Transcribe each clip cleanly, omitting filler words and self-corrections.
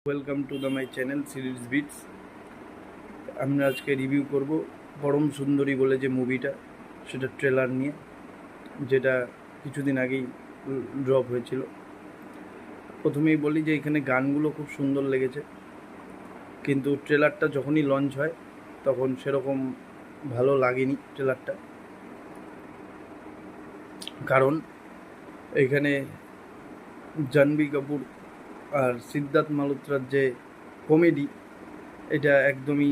Welcome to the my channel series bits. আমরা আজকে review করব পরম সুন্দরী বলে যে মুভিটা, সেটা ট্রেলার নিয়ে, যেটা কিছুদিন আগেই ড্রপ হয়েছিল। প্রথমেই বলি যে এখানে গানগুলো খুব সুন্দর লেগেছে, কিন্তু ট্রেলারটা যখনই লঞ্চ হয় তখন সেরকম ভালো লাগেনি ট্রেলারটা। কারণ এখানে জাহ্নবী কাপুর আর সিদ্ধার্থ মালহোত্রার যে কমেডি, এটা একদমই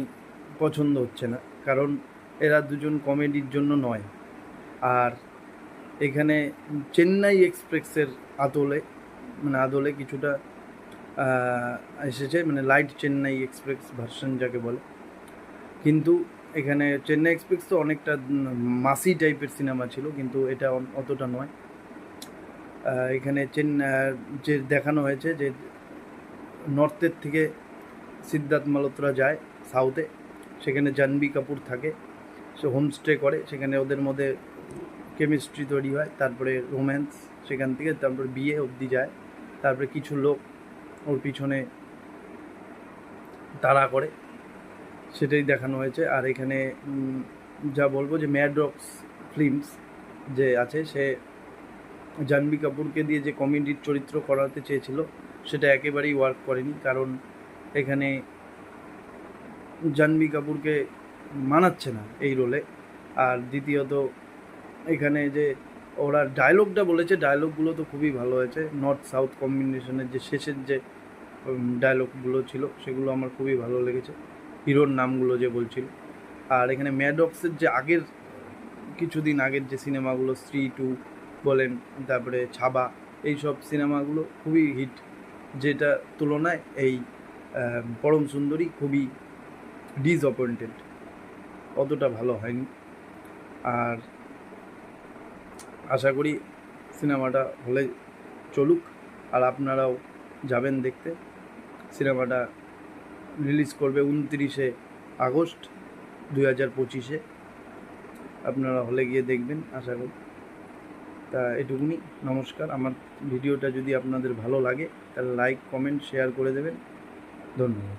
পছন্দ হচ্ছে না। কারণ এরা দুজন কমেডির জন্য নয়। আর এখানে চেন্নাই এক্সপ্রেসের আদলে কিছুটা এসেছে, মানে লাইট চেন্নাই এক্সপ্রেস ভার্সন যাকে বলে। কিন্তু এখানে চেন্নাই এক্সপ্রেস তো অনেকটা মাসি টাইপের সিনেমা ছিল, কিন্তু এটা অতটা নয়। এখানে যে দেখানো হয়েছে যে নর্থের থেকে সিদ্ধার্থ মালহোত্রা যায় সাউথে, সেখানে জাহ্নবী কাপুর থাকে, সে হোমস্টে করে, সেখানে ওদের মধ্যে কেমিস্ট্রি তৈরি হয়, তারপরে রোম্যান্স, সেখান থেকে তারপরে বিয়ে অবধি যায়, তারপরে কিছু লোক ওর পিছনে তাড়া করে, সেটাই দেখানো হয়েছে। আর এখানে যা বলবো যে ম্যাডরক্স ফিল্মস যে আছে, সে জাহ্নবী কাপুরকে দিয়ে যে কমেডির চরিত্র করাতে চেয়েছিল সেটা একেবারেই ওয়ার্ক করেনি। কারণ এখানে জাহ্নবী কাপুরকে মানাচ্ছে না এই রোলে। আর দ্বিতীয়ত এখানে যে ওরা ডায়লগটা বলেছে, ডায়লগগুলো তো খুবই ভালো হয়েছে। নর্থ সাউথ কম্বিনেশনের যে শেষের যে ডায়লগগুলো ছিল সেগুলো আমার খুবই ভালো লেগেছে, হিরোর নামগুলো যে বলছিল। আর এখানে ম্যাডক্সের যে কিছুদিন আগের যে সিনেমাগুলো, স্ত্রী 2 বলেন, তারপরে ছাবা, এই সব সিনেমাগুলো খুবই হিট, যেটা তুলনায় এই পরম সুন্দরী খুবই ডিসঅ্যাপয়েন্টেড, অতটা ভালো হয়নি। আর আশা করি সিনেমাটা হলে চলুক, আর আপনারাও যাবেন দেখতে। সিনেমাটা রিলিজ করবে 29শে আগস্ট 2025-এ। আপনারা হলে গিয়ে দেখবেন আশা করি। তা এটুকুনি, নমস্কার। আমার ভিডিওটা যদি আপনাদের ভালো লাগে তাহলে লাইক, কমেন্ট, শেয়ার করে দেবেন। ধন্যবাদ।